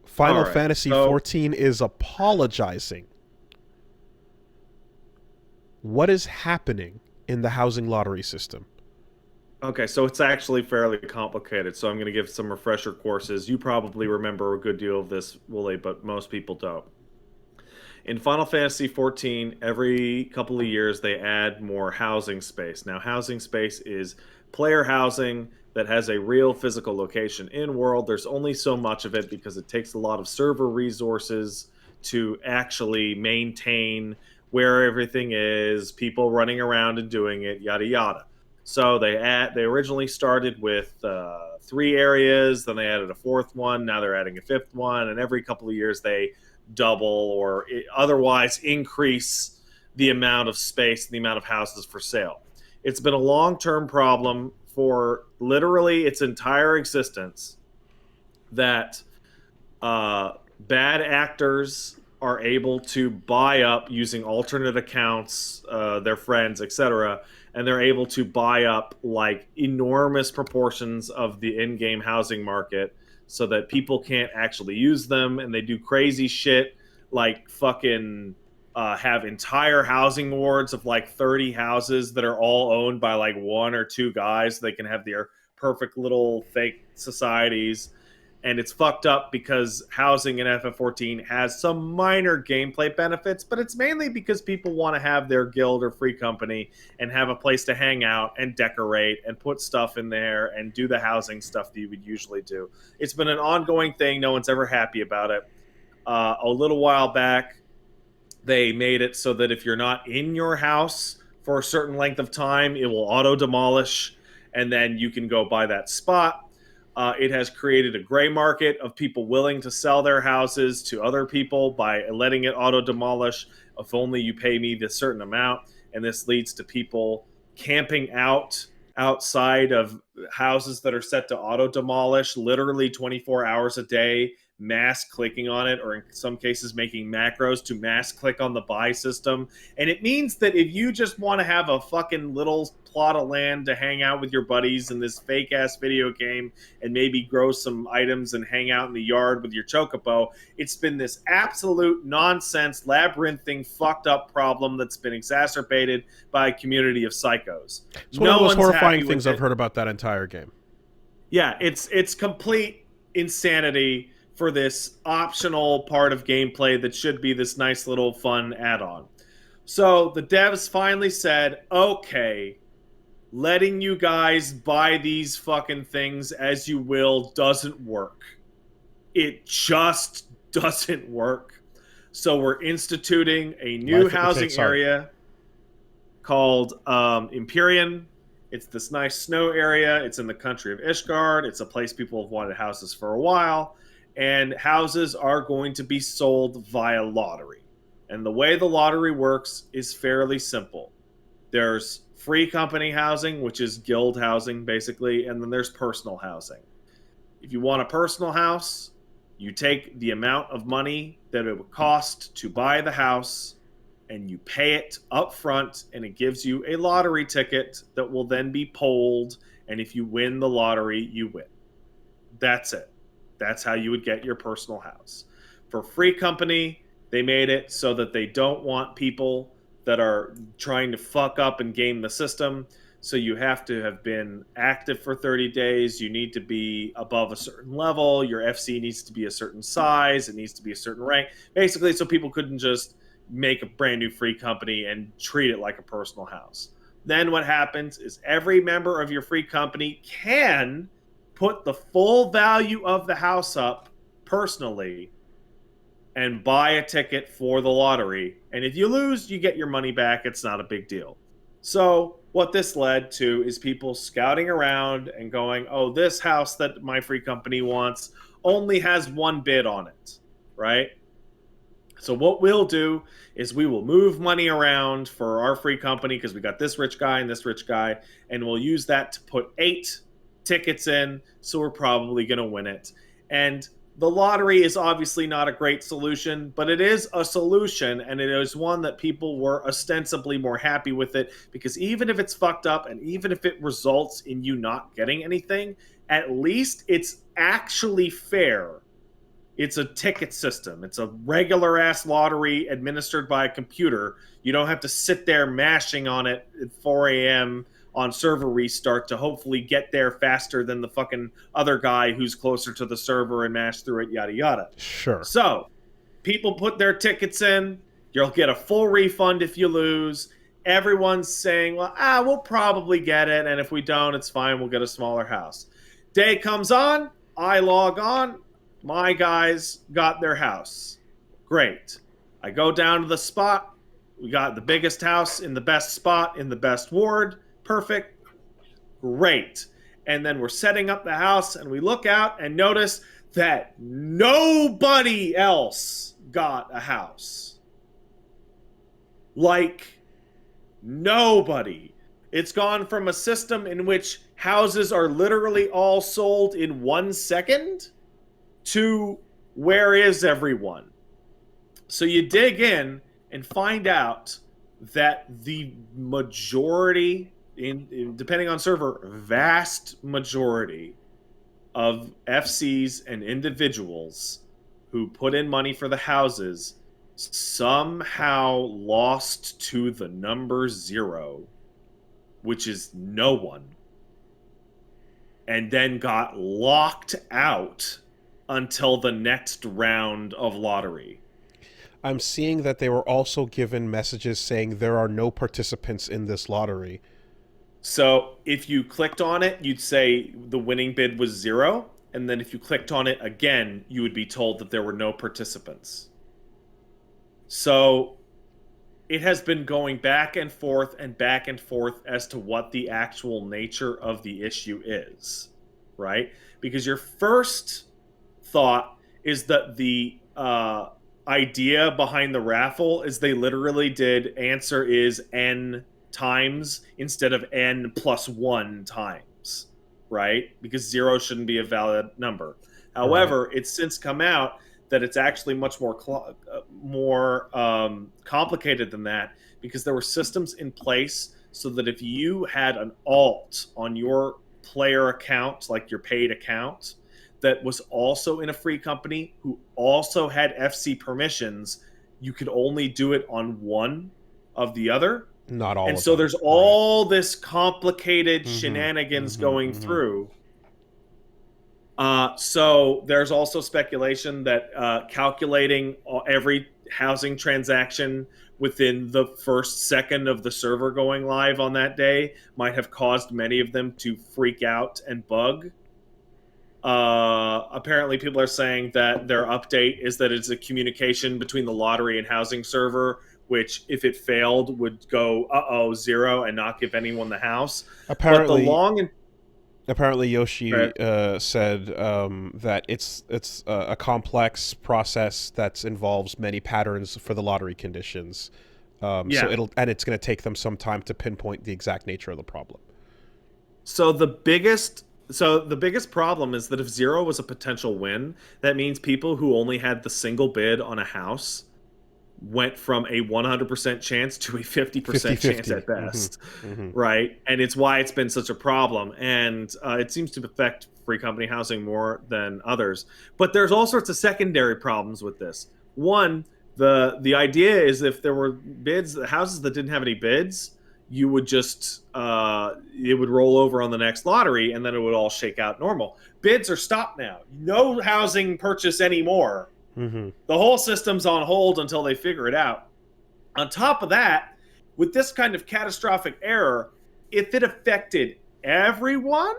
Final All right. Fantasy So 14 is apologizing. What is happening in the housing lottery system? okay, so it's actually fairly complicated. So I'm going to give some refresher courses. You probably remember a good deal of this, Wooly, but most people don't. In Final Fantasy 14, every couple of years they add more housing space. Now, housing space is player housing that has a real physical location in world. There's only so much of it because it takes a lot of server resources to actually maintain where everything is, people running around and doing it, yada yada. So they originally started with three areas, then they added a fourth one. Now they're adding a fifth one, and every couple of years they double or otherwise increase the amount of space and the amount of houses for sale. It's been a long term problem for literally its entire existence that bad actors are able to buy up using alternate accounts, their friends, etc., and they're able to buy up like enormous proportions of the in-game housing market so that people can't actually use them, and they do crazy shit like fucking have entire housing wards of like 30 houses that are all owned by like one or two guys. So they can have their perfect little fake societies, and it's fucked up because housing in FF14 has some minor gameplay benefits, but it's mainly because people want to have their guild or free company and have a place to hang out and decorate and put stuff in there and do the housing stuff that you would usually do. It's been an ongoing thing. No one's ever happy about it. A little while back, they made it so that if you're not in your house for a certain length of time, it will auto demolish, and then you can go buy that spot. It has created a gray market of people willing to sell their houses to other people by letting it auto demolish. If only you pay me this certain amount. And this leads to people camping out outside of houses that are set to auto demolish literally 24 hours a day, mass clicking on it, or in some cases making macros to mass click on the buy system. And it means that if you just want to have a fucking little plot of land to hang out with your buddies in this fake ass video game and maybe grow some items and hang out in the yard with your chocobo, it's been this absolute nonsense, labyrinthine, fucked up problem that's been exacerbated by a community of psychos. It's one of the No most one's horrifying happy things with I've it. heard about that entire game. Yeah, it's complete insanity for this optional part of gameplay that should be this nice little fun add-on. So the devs finally said, okay, letting you guys buy these fucking things as you will doesn't work. It just doesn't work. So we're instituting a new Life housing imitates art. area called Empyrean. It's this nice snow area. It's in the country of Ishgard. It's a place people have wanted houses for a while. And houses are going to be sold via lottery. And the way the lottery works is fairly simple. There's free company housing, which is guild housing, basically, and then there's personal housing. If you want a personal house, you take the amount of money that it would cost to buy the house and you pay it up front, and it gives you a lottery ticket that will then be polled, and if you win the lottery, you win. That's it. That's how you would get your personal house. For free company, they made it so that they don't want people that are trying to fuck up and game the system. So you have to have been active for 30 days. You need to be above a certain level. Your FC needs to be a certain size. It needs to be a certain rank. Basically, so people couldn't just make a brand new free company and treat it like a personal house. Then what happens is every member of your free company can put the full value of the house up personally and buy a ticket for the lottery. And if you lose, you get your money back. It's not a big deal. So, what this led to is people scouting around and going, oh, this house that my free company wants only has one bid on it, right? So, what we'll do is we will move money around for our free company because we got this rich guy and this rich guy, and we'll use that to put 8 tickets in. So, we're probably going to win it. And the lottery is obviously not a great solution, but it is a solution, and it is one that people were ostensibly more happy with it, because even if it's fucked up and even if it results in you not getting anything, at least it's actually fair It's a ticket system. It's a regular ass lottery administered by a computer. You don't have to sit there mashing on it at 4 a.m. on server restart to hopefully get there faster than the fucking other guy who's closer to the server and mash through it, yada yada. Sure. So people put their tickets in. You'll get a full refund if you lose. Everyone's saying, well, we'll probably get it. And if we don't, it's fine. We'll get a smaller house. Day comes on. I log on. My guys got their house. Great. I go down to the spot. We got the biggest house in the best spot in the best ward. Perfect. Great. And then we're setting up the house and we look out and notice that nobody else got a house. Like, nobody. It's gone from a system in which houses are literally all sold in 1 second to where is everyone? So you dig in and find out that the majority, depending on server, vast majority of FCs and individuals who put in money for the houses somehow lost to the number 0, which is no one, and then got locked out until the next round of lottery. I'm seeing that they were also given messages saying there are no participants in this lottery. So if you clicked on it, you'd say the winning bid was 0. And then if you clicked on it again, you would be told that there were no participants. So it has been going back and forth as to what the actual nature of the issue is, right? Because your first thought is that the idea behind the raffle is they literally did answer is n times instead of n plus 1 times, right? Because 0 shouldn't be a valid number. However, It's since come out that it's actually much more complicated than that, because there were systems in place so that if you had an alt on your player account, like your paid account, that was also in a free company who also had FC permissions, you could only do it on one of the other. Not all. And so there's all this complicated shenanigans going through. So there's also speculation that calculating every housing transaction within the first second of the server going live on that day might have caused many of them to freak out and bug. Apparently people are saying that their update is that it's a communication between the lottery and housing server, which if it failed would go 0 and not give anyone the house. Apparently, but apparently Yoshi said that it's a complex process that involves many patterns for the lottery conditions. So it's going to take them some time to pinpoint the exact nature of the problem. So the biggest problem is that if 0 was a potential win, that means people who only had the single bid on a house went from a 100% chance to a 50% chance at best, right? And it's why it's been such a problem. And it seems to affect free company housing more than others. But there's all sorts of secondary problems with this. One, the idea is if there were bids, houses that didn't have any bids, you would just it would roll over on the next lottery and then it would all shake out normal. Bids are stopped now. No housing purchase anymore. The whole system's on hold until they figure it out. On top of that, with this kind of catastrophic error, if it affected everyone,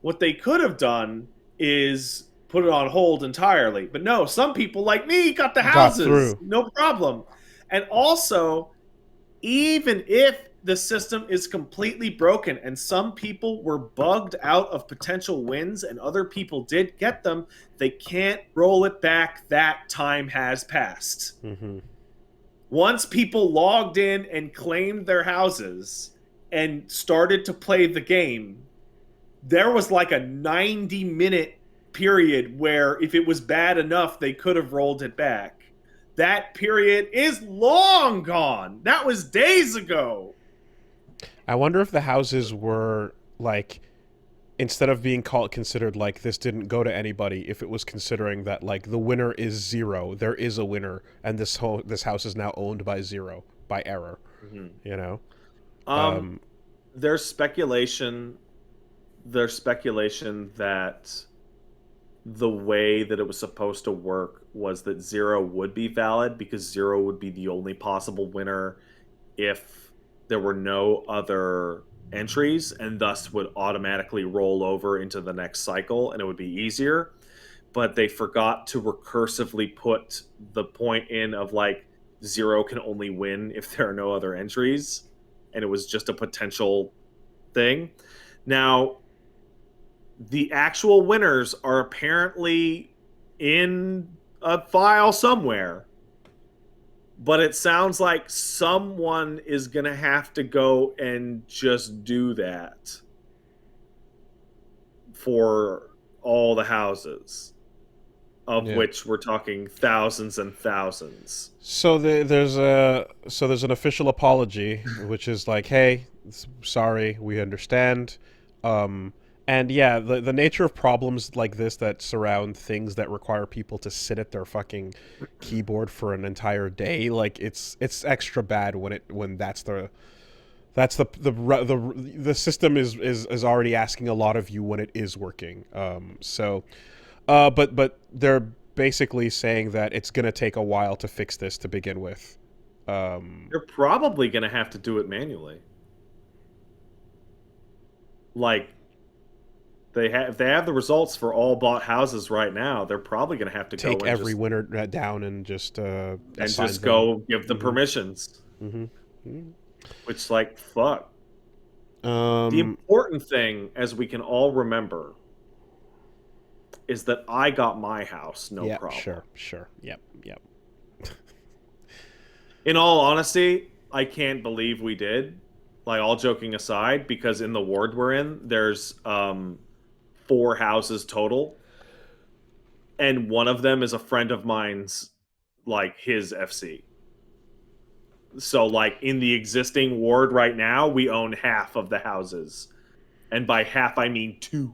what they could have done is put it on hold entirely. But no, some people like me got the houses. No problem. And also, even if the system is completely broken and some people were bugged out of potential wins and other people did get them, they can't roll it back. That time has passed. Once people logged in and claimed their houses and started to play the game, there was like a 90-minute period where if it was bad enough, they could have rolled it back. That period is long gone. That was days ago. I wonder if the houses were like instead of being considered like this didn't go to anybody, if it was considering that like the winner is zero, there is a winner, and this house is now owned by zero by error. Mhm. You know. Um, there's speculation. There's speculation that the way that it was supposed to work was that zero would be valid because zero would be the only possible winner if there were no other entries, and thus would automatically roll over into the next cycle and it would be easier. But they forgot to recursively put the point in of like zero can only win if there are no other entries, and it was just a potential thing. Now, the actual winners are apparently in a file somewhere, but it sounds like someone is going to have to go and just do that for all the houses, of Yeah. which we're talking thousands and thousands. So there's an official apology, which is like, hey, sorry, we understand. Um, and yeah, the nature of problems like this that surround things that require people to sit at their fucking keyboard for an entire day, like it's extra bad when the system is already asking a lot of you when it is working. But they're basically saying that it's gonna take a while to fix this to begin with. You're probably going to have to do it manually. Like, if they have the results for all bought houses right now, they're probably going to have to go Take and every just winner down and just assign them. go give them permissions. Mm-hmm. Which, like, fuck. The Um, important thing, as we can all remember, is that I got my house, no yeah, problem. sure, yep. In all honesty, I can't believe we did. Like, all joking aside, because in the ward we're in, there's 4 houses total, and one of them is a friend of mine's, like, his FC. So, like, in the existing ward right now, we own half of the houses, and by half I mean 2.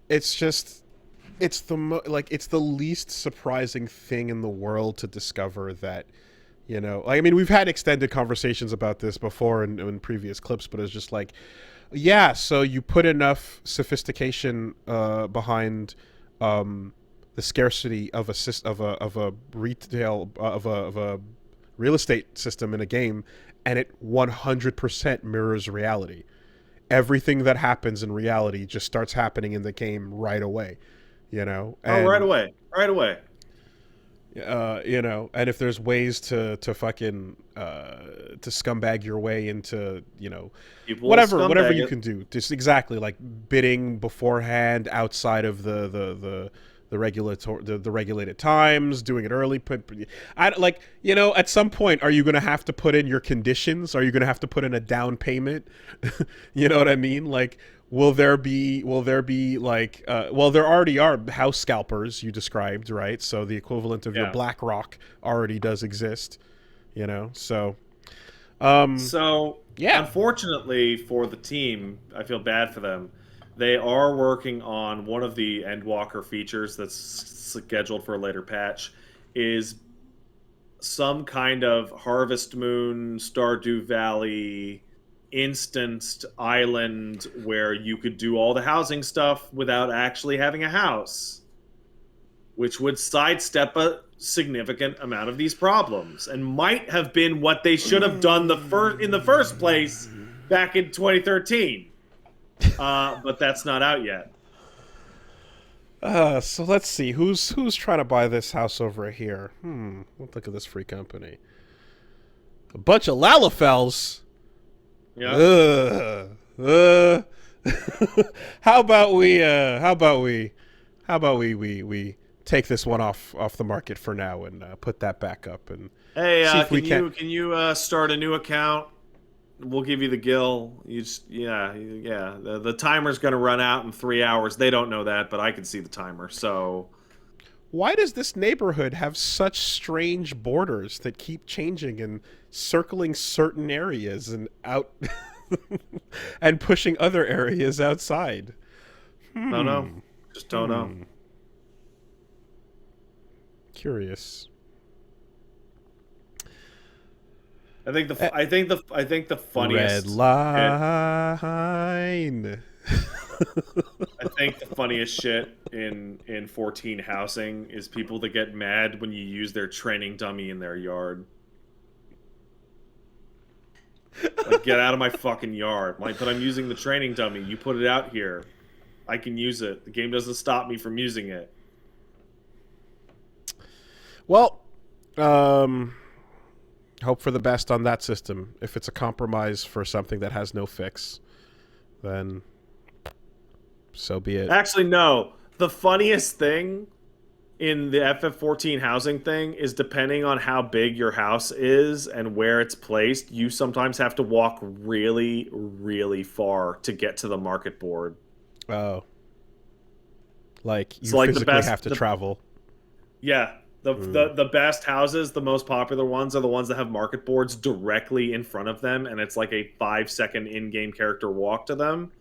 It's just it's it's the least surprising thing in the world to discover that, you know, I mean, we've had extended conversations about this before in previous clips, but it's just like, yeah, so you put enough sophistication behind the scarcity of a retail of a real estate system in a game, and it 100% mirrors reality. Everything that happens in reality just starts happening in the game right away, you know. Oh, right And away. Right away. you know, and if there's ways to fucking to scumbag your way into, you know, People will whatever scumbag you it. can do, just exactly like bidding beforehand outside of the regulated times, doing it early. I like, you know, at some point, are you going to have to put in your conditions? Are you going to have to put in a down payment? You know what I mean? Like, will there be like well, there already are house scalpers you described, right? So the equivalent of your Yeah. BlackRock already does exist, you know. So So, yeah. unfortunately for the team, I feel bad for them. They are working on one of the Endwalker features that's scheduled for a later patch, is some kind of Harvest Moon, Stardew Valley instanced island where you could do all the housing stuff without actually having a house, which would sidestep a significant amount of these problems and might have been what they should have done in the first place back in 2013. But that's not out yet. So let's see who's trying to buy this house over here. Let's look at this free company. A bunch of Lalafels. Yeah. How about we take this one off the market for now and put that back up and Hey, see if we can you start a new account? We'll give you the gill. You just, yeah. The timer's going to run out in 3 hours. They don't know that, but I can see the timer. So, why does this neighborhood have such strange borders that keep changing and circling certain areas and out? and pushing other areas outside. No, no, just don't know. Curious. I think the Red funniest shit. line. I think the funniest shit in 14 housing is people that get mad when you use their training dummy in their yard. Like, get out of my fucking yard. Like, but I'm using the training dummy. You put it out here. I can use it. The game doesn't stop me from using it. Well, hope for the best on that system. If it's a compromise for something that has no fix, then so be it. Actually, no. The funniest thing in the FF14 housing thing is depending on how big your house is and where it's placed, you sometimes have to walk really, really far to get to the market board. Oh. Like, you So, like, physically have to travel. Yeah. The best houses, the most popular ones, are the ones that have market boards directly in front of them, and it's like a 5-second in-game character walk to them.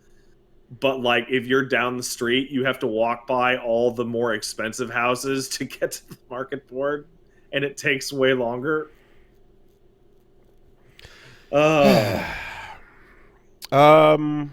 But, like, if you're down the street, you have to walk by all the more expensive houses to get to the market board, and it takes way longer. um